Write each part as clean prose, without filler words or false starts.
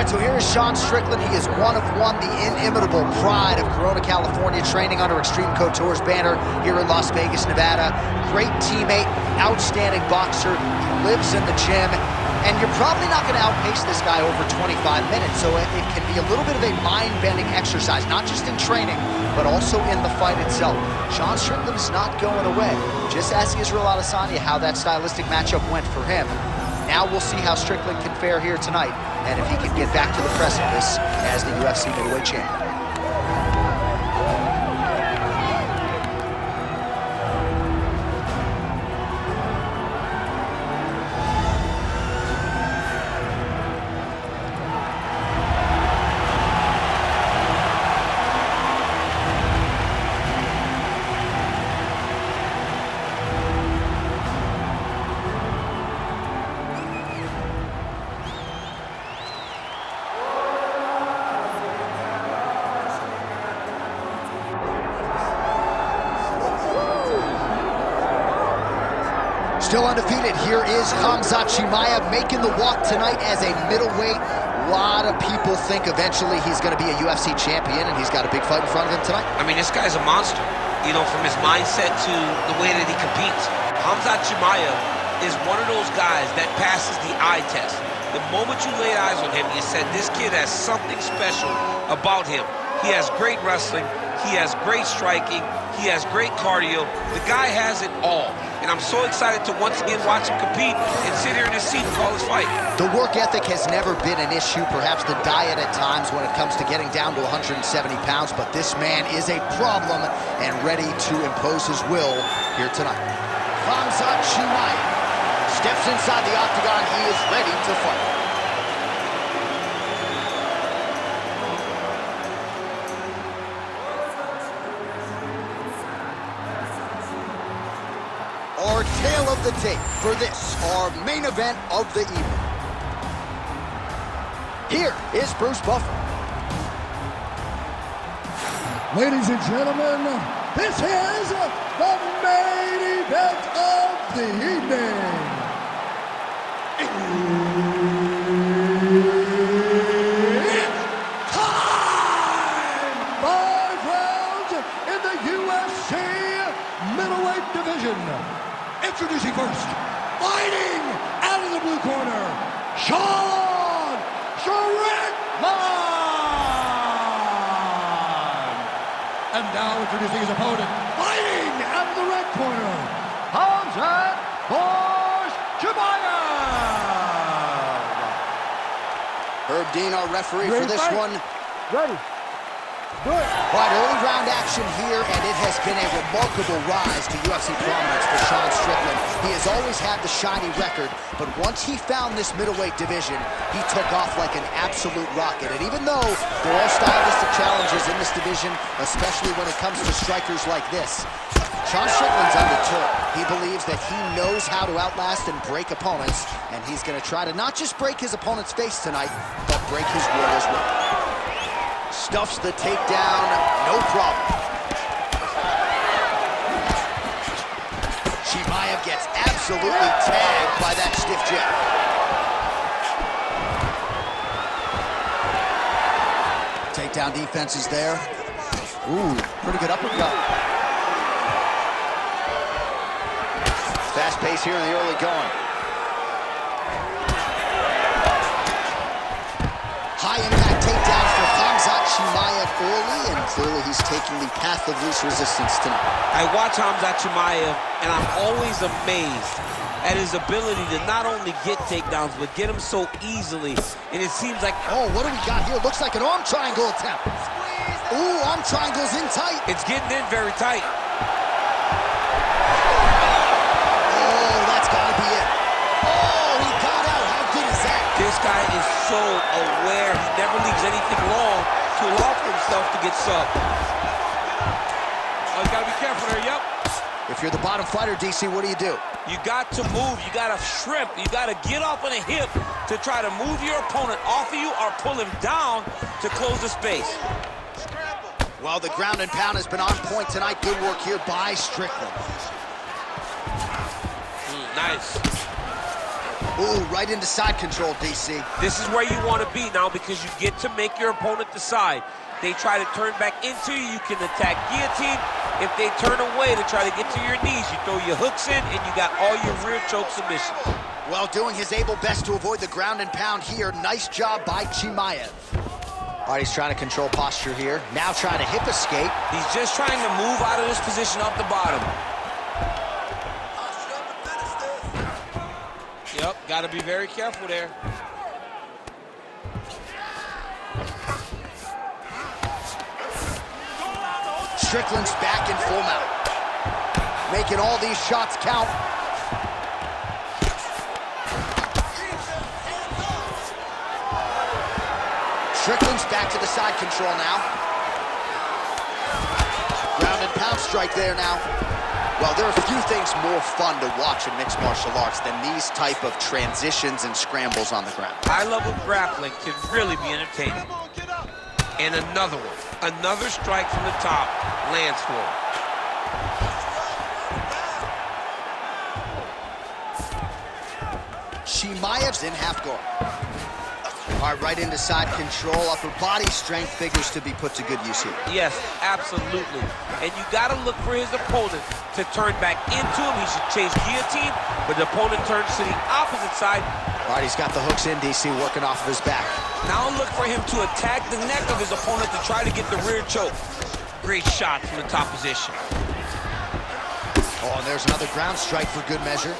So here is Sean Strickland. He is one of one, the inimitable pride of Corona, California, training under Extreme Couture's banner here in Las Vegas, Nevada. Great teammate, outstanding boxer. He lives in the gym. And you're probably not going to outpace this guy over 25 minutes, so it can be a little bit of a mind-bending exercise, not just in training, but also in the fight itself. Sean Strickland is not going away. Just ask Israel Adesanya how that stylistic matchup went for him. Now we'll see how Strickland can fare here tonight, and if he can get back to the precipice as the UFC middleweight champion. Still undefeated, here is Khamzat Chimaev making the walk tonight as a middleweight. A lot of people think eventually he's going to be a UFC champion, and he's got a big fight in front of him tonight. I mean, this guy's a monster, you know, from his mindset to the way that he competes. Khamzat Chimaev is one of those guys that passes the eye test. The moment you laid eyes on him, you said, this kid has something special about him. He has great wrestling, he has great striking, he has great cardio. The guy has it all. And I'm so excited to once again watch him compete and sit here in his seat and call his fight. The work ethic has never been an issue, perhaps the diet at times when it comes to getting down to 170 pounds, but this man is a problem and ready to impose his will here tonight. Khamzat Chimaev steps inside the octagon. He is ready to fight. Our tale of the tape for this, our main event of the evening. Here is Bruce Buffer. Ladies and gentlemen, this is the main event of the evening. It's time! 5 rounds in the UFC middleweight division. Introducing first, fighting out of the blue corner, Sean Strickland! And now introducing his opponent, fighting out of the red corner, Khamzat Chimaev! Herb Dean, our referee for this one. Ready. All right, early round action here, and it has been a remarkable rise to UFC prominence for Sean Strickland. He has always had the shiny record, but once he found this middleweight division, he took off like an absolute rocket. And even though there are stylistic challenges in this division, especially when it comes to strikers like this, Sean Strickland's undeterred. He believes that he knows how to outlast and break opponents, and he's going to try to not just break his opponent's face tonight, but break his will as well. Stuffs the takedown, no problem. Chimaev gets absolutely tagged by that stiff jab. Takedown defense is there. Ooh, pretty good uppercut. Fast pace here in the early going. High impact takedown for Khamzat Chimaev early, and clearly he's taking the path of least resistance tonight. I watch Khamzat Chimaev, and I'm always amazed at his ability to not only get takedowns, but get them so easily. And it seems like... Oh, what do we got here? Looks like an arm triangle attempt. Ooh, arm triangle's in tight. It's getting in very tight. Oh, that's gotta be it. Oh, he got out. How good is that? This guy is so aware. He never leaves anything long to allow for himself to get subbed. Oh, you gotta be careful there, yep. If you're the bottom fighter, DC, what do? You got to move, you got to shrimp, you got to get off on a hip to try to move your opponent off of you or pull him down to close the space. Well, the ground and pound has been on point tonight. Good work here by Strickland. Nice. Ooh, right into side control, DC. This is where you want to be now because you get to make your opponent decide. They try to turn back into you, you can attack guillotine. If they turn away to try to get to your knees, you throw your hooks in and you got all your rear choke submissions. Well, doing his able best to avoid the ground and pound here. Nice job by Chimaev. All right, he's trying to control posture here. Now trying to hip escape. He's just trying to move out of this position up the bottom. Yep, got to be very careful there. Strickland's back in full mount. Making all these shots count. Strickland's back to the side control now. Ground and pound strike there now. Well, there are a few things more fun to watch in mixed martial arts than these type of transitions and scrambles on the ground. High-level grappling can really be entertaining. And another one. Another strike from the top lands for him. Chimaev's in half guard. All right, right into side control. Upper body strength figures to be put to good use here. Yes, absolutely. And you got to look for his opponent to turn back into him. He should chase guillotine, but the opponent turns to the opposite side. All right, he's got the hooks in, DC, working off of his back. Now look for him to attack the neck of his opponent to try to get the rear choke. Great shot from the top position. Oh, and there's another ground strike for good measure.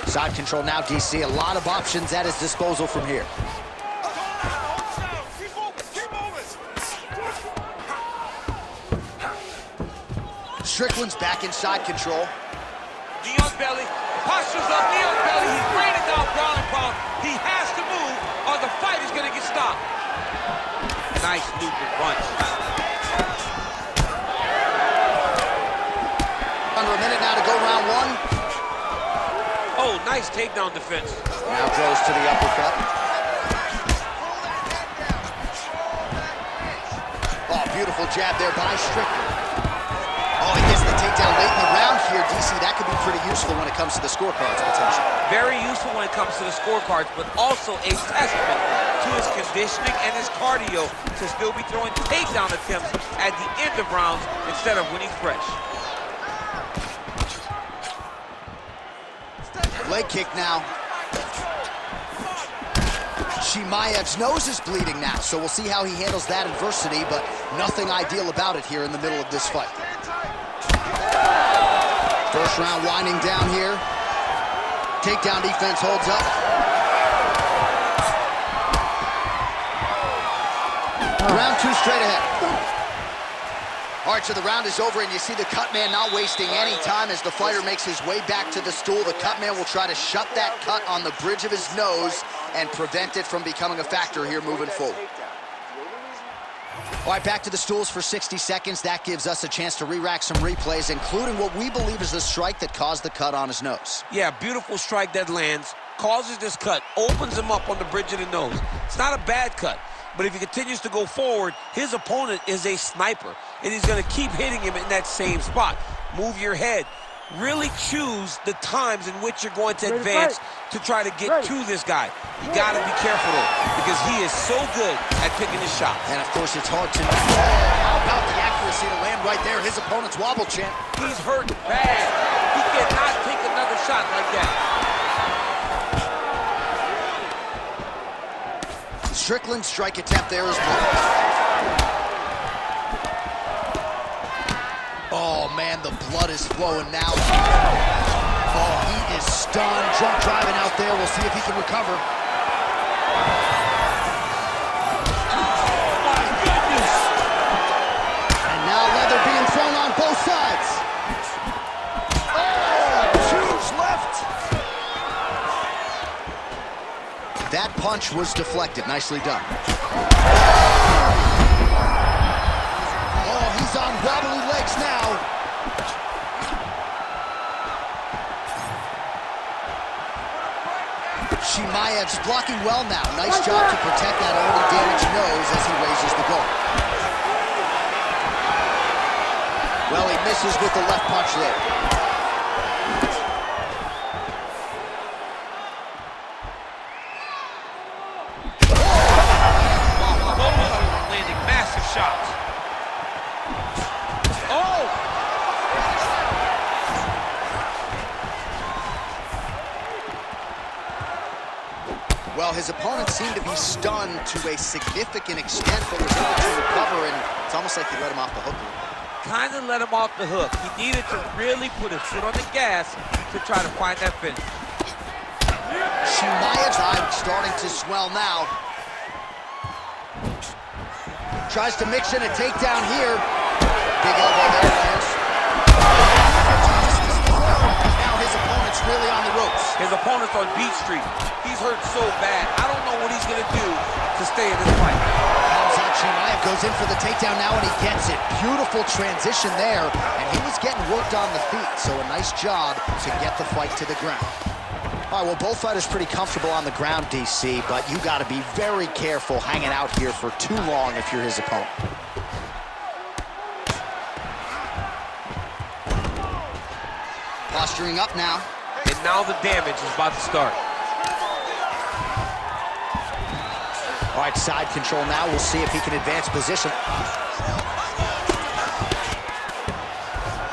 Side control now, DC. A lot of options at his disposal from here. Strickland's back in side control. Knee on belly. Posture's up, knee on belly. He's raining down ground and pound. He has to move or the fight is going to get stopped. Nice looping punch. Under a minute now to go round one. Oh, nice takedown defense. Now goes to the uppercut. Oh, beautiful jab there by Strickland. Oh, he gets the takedown late in the round here, DC. That could be pretty useful when it comes to the scorecards, potentially. Very useful when it comes to the scorecards, but also a testament to his conditioning and his cardio to still be throwing takedown attempts at the end of rounds instead of winning fresh. Leg kick now. Chimaev's nose is bleeding now, so we'll see how he handles that adversity, but nothing ideal about it here in the middle of this fight. First round winding down here. Takedown defense holds up. Round two straight ahead. All right, so the round is over, and you see the cut man not wasting any time as the fighter makes his way back to the stool. The cut man will try to shut that cut on the bridge of his nose and prevent it from becoming a factor here moving forward. All right, back to the stools for 60 seconds. That gives us a chance to re-rack some replays, including what we believe is the strike that caused the cut on his nose. Yeah, beautiful strike that lands, causes this cut, opens him up on the bridge of the nose. It's not a bad cut, but if he continues to go forward, his opponent is a sniper, and he's going to keep hitting him in that same spot. Move your head. Really choose the times in which you're going to advance to try to get to this guy. You got to be careful, though, because he is so good at picking his shots. And, of course, it's hard to know. How about the accuracy to land right there? His opponent's wobble champ. He's hurt bad. He cannot take another shot like that. Strickland's strike attempt there is blocked. Oh, man, the blood is flowing now. Oh, he is stunned. Drunk driving out there. We'll see if he can recover. Oh, my goodness. And now leather being thrown on both sides. Oh, huge left. That punch was deflected. Nicely done. Oh, he's on wobbly legs now. Chimaev's blocking well now. Nice job to protect that already damaged nose as he raises the guard. Well, he misses with the left punch there. Well, his opponent seemed to be stunned to a significant extent, but was able to recover, and it's almost like he let him off the hook. Kind of let him off the hook. He needed to really put his foot on the gas to try to find that finish. Chimaev's eye starting to swell now. Tries to mix in a takedown here. Big elbow there, Lance. Now his opponent's really on the ropes. His opponent's on Beat Street. He's hurt so bad. I don't know what he's going to do to stay in this fight. Khamzat Chimaev goes in for the takedown now, and he gets it. Beautiful transition there, and he was getting worked on the feet, so a nice job to get the fight to the ground. All right, well, both fighters pretty comfortable on the ground, DC, but you got to be very careful hanging out here for too long if you're his opponent. Posturing up now. And now the damage is about to start. All right, side control now. We'll see if he can advance position.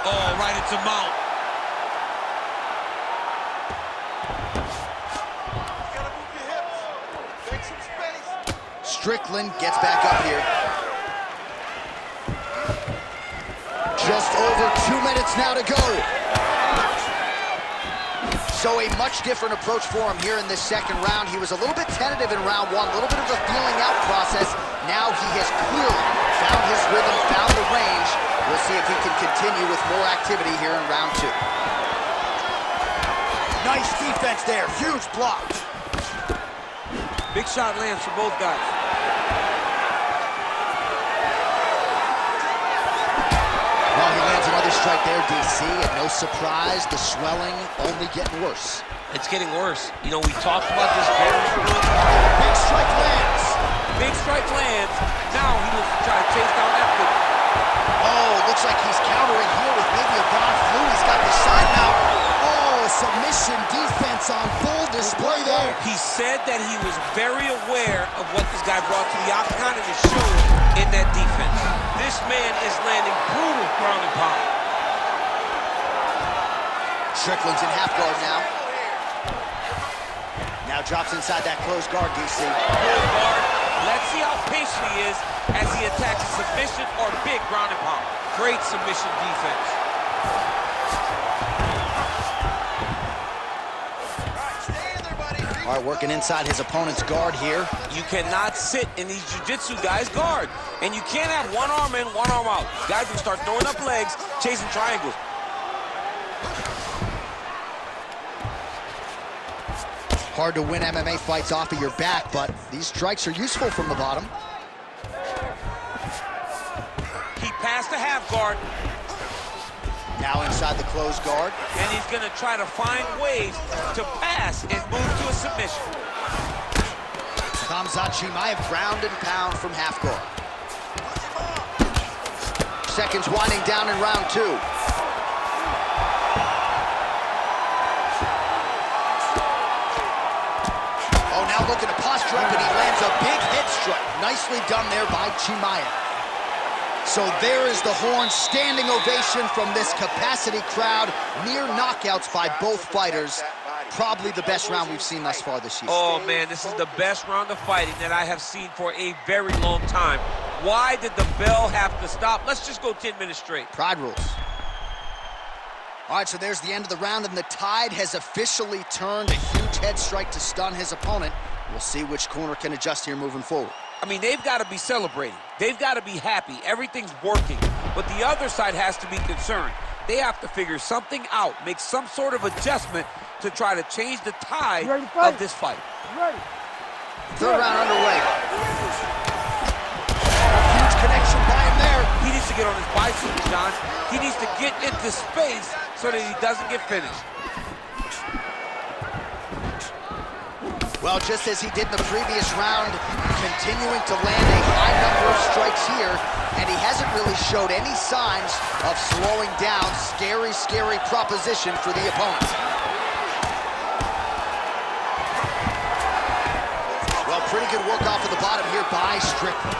Oh, right into mount. Strickland gets back up here. Just over 2 minutes now to go. So a much different approach for him here in this second round. He was a little bit tentative in round one, a little bit of a feeling out process. Now he has clearly found his rhythm, found the range. We'll see if he can continue with more activity here in round two. Nice defense there, huge block. Big shot lands for both guys. Well, he lands another strike there, DC, and no surprise, the swelling only getting worse. It's getting worse. You know, we talked about this very good. Big strike lands. Big strike lands. Now he looks to try to chase down that foot. Oh, looks like he's countering here with maybe a Von Flu. He's got the side now. Oh, submission defense on full display there. He said that he was very aware of what this guy brought to the octagon, and it showed in that defense. This man is landing brutal ground and pound. Strickland's in half guard now. Now drops inside that closed guard, DC. Good guard. Let's see how patient he is as he attacks a submission or big ground and pound. Great submission defense. All right, working inside his opponent's guard here. You cannot sit in these jiu-jitsu guys' guard. And you can't have one arm in, one arm out. Guys will start throwing up legs, chasing triangles. Hard to win MMA fights off of your back, but these strikes are useful from the bottom. He passed the half guard. Now inside the closed guard. And he's going to try to find ways to pass and move to a submission. Khamzat Chimaev ground and pound from half guard. Seconds winding down in round two. Oh, now looking to posture up, and he lands a big head strike. Nicely done there by Chimaev. So there is the horn, standing ovation from this capacity crowd. Near knockouts by both fighters. Probably the best round we've seen thus far this season. Oh, man, this is the best round of fighting that I have seen for a very long time. Why did the bell have to stop? Let's just go 10 minutes straight. Pride rules. All right, so there's the end of the round, and the tide has officially turned. A huge head strike to stun his opponent. We'll see which corner can adjust here moving forward. I mean, they've got to be celebrating. They've got to be happy. Everything's working. But the other side has to be concerned. They have to figure something out, make some sort of adjustment to try to change the tide of this fight. Third round underway. Huge connection by him there. He needs to get on his bicycle, John. He needs to get into space so that he doesn't get finished. Well, just as he did in the previous round, continuing to land a high number of strikes here, and he hasn't really showed any signs of slowing down. Scary, scary proposition for the opponent. Well, pretty good work off of the bottom here by Strickland.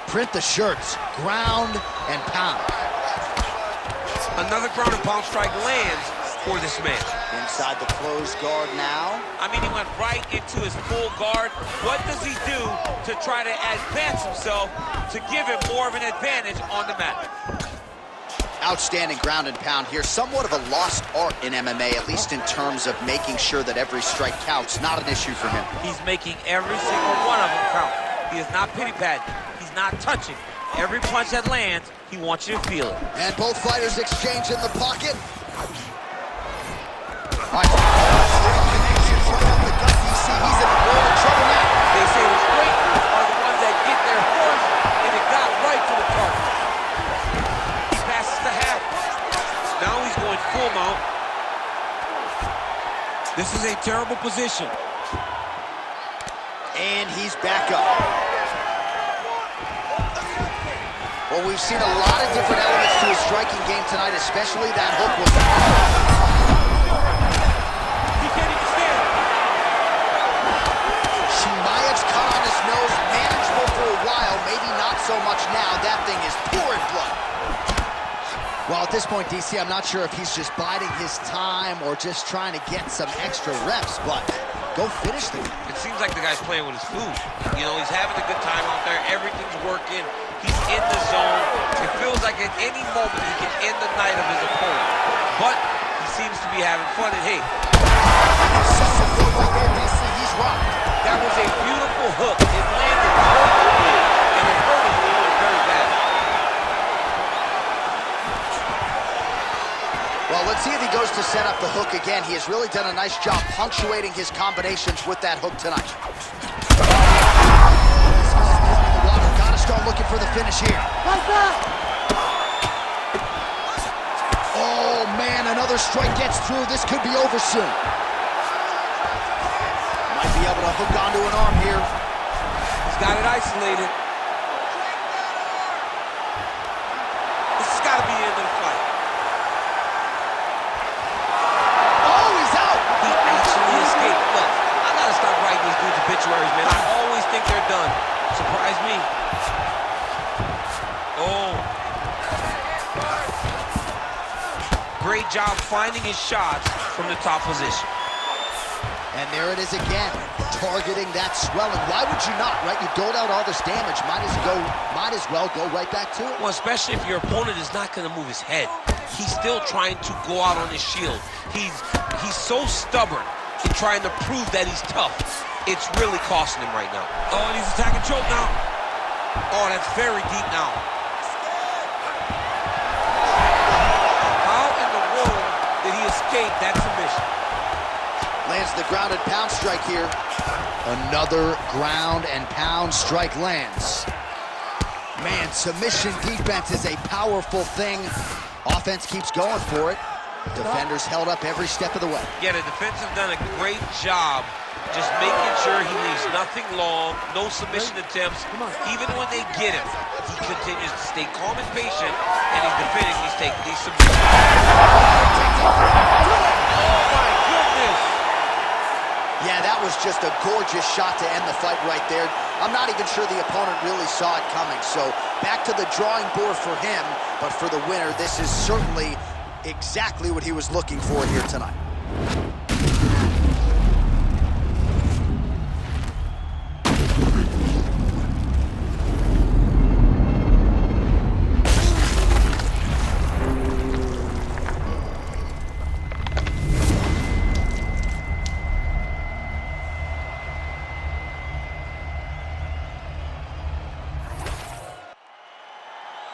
Print the shirts, ground and pound. Another ground and pound strike lands, for this man. Inside the closed guard now. I mean, he went right into his full guard. What does he do to try to advance himself to give him more of an advantage on the mat? Outstanding ground and pound here. Somewhat of a lost art in MMA, at least in terms of making sure that every strike counts. Not an issue for him. He's making every single one of them count. He is not pity-patting. He's not touching. Every punch that lands, he wants you to feel it. And both fighters exchange in the pocket. All right. Connections right up the gut, DC. He's in a world of trouble now. They say the straight are the ones that get there first, and it got right to the target. He passes the half. Now he's going full mount. This is a terrible position. And he's back up. Well, we've seen a lot of different elements to his striking game tonight, especially that hook was... He can't even stand. Chimaev's cut on his nose, manageable for a while, maybe not so much now. That thing is pouring blood. Well, at this point, DC, I'm not sure if he's just biding his time or just trying to get some extra reps, but go finish the guy. It seems like the guy's playing with his food. You know, he's having a good time out there. Everything's working. He's in the zone. It feels like at any moment he can end the night of his opponent. But he seems to be having fun. And hey, He's rocked. that was a beautiful hook. It landed perfectly, and it hurt him very bad. Well, let's see if he goes to set up the hook again. He has really done a nice job punctuating his combinations with that hook tonight. Start looking for the finish here. Oh, man, another strike gets through. This could be over soon. Might be able to hook onto an arm here. He's got it isolated. This has got to be the end of the fight. Oh, he's out. He actually escaped. Look, I got to stop writing these dudes' obituaries, man. I always think they're done. Surprise me. Oh. Great job finding his shots from the top position. And there it is again, targeting that swelling. Why would you not, right? You doled out all this damage. Might as well go right back to it. Well, especially if your opponent is not going to move his head. He's still trying to go out on his shield. He's so stubborn in trying to prove that he's tough. It's really costing him right now. Oh, and he's attacking choke now. Oh, that's very deep now. How in the world did he escape that submission? Lands the ground and pound strike here. Another ground and pound strike lands. Man, submission defense is a powerful thing. Offense keeps going for it. Defenders held up every step of the way. Yeah, the defense have done a great job just making sure he leaves nothing long, no submission attempts. Even when they get him, he continues to stay calm and patient, and he's defending, he's taking these submissions. Oh my goodness! Yeah, that was just a gorgeous shot to end the fight right there. I'm not even sure the opponent really saw it coming. So back to the drawing board for him, but for the winner, this is certainly exactly what he was looking for here tonight.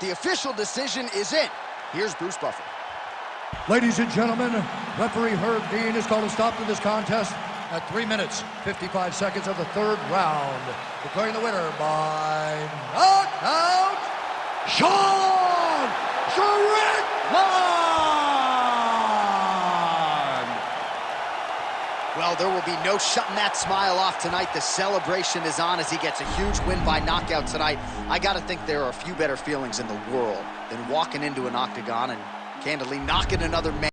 The official decision is in. Here's Bruce Buffer. Ladies and gentlemen, referee Herb Dean has called a stop to this contest at 3 minutes, 55 seconds of the third round, declaring the winner by knockout, Strickland! Well, there will be no shutting that smile off tonight. The celebration is on as he gets a huge win by knockout tonight. I got to think there are a few better feelings in the world than walking into an octagon and candidly knocking another man.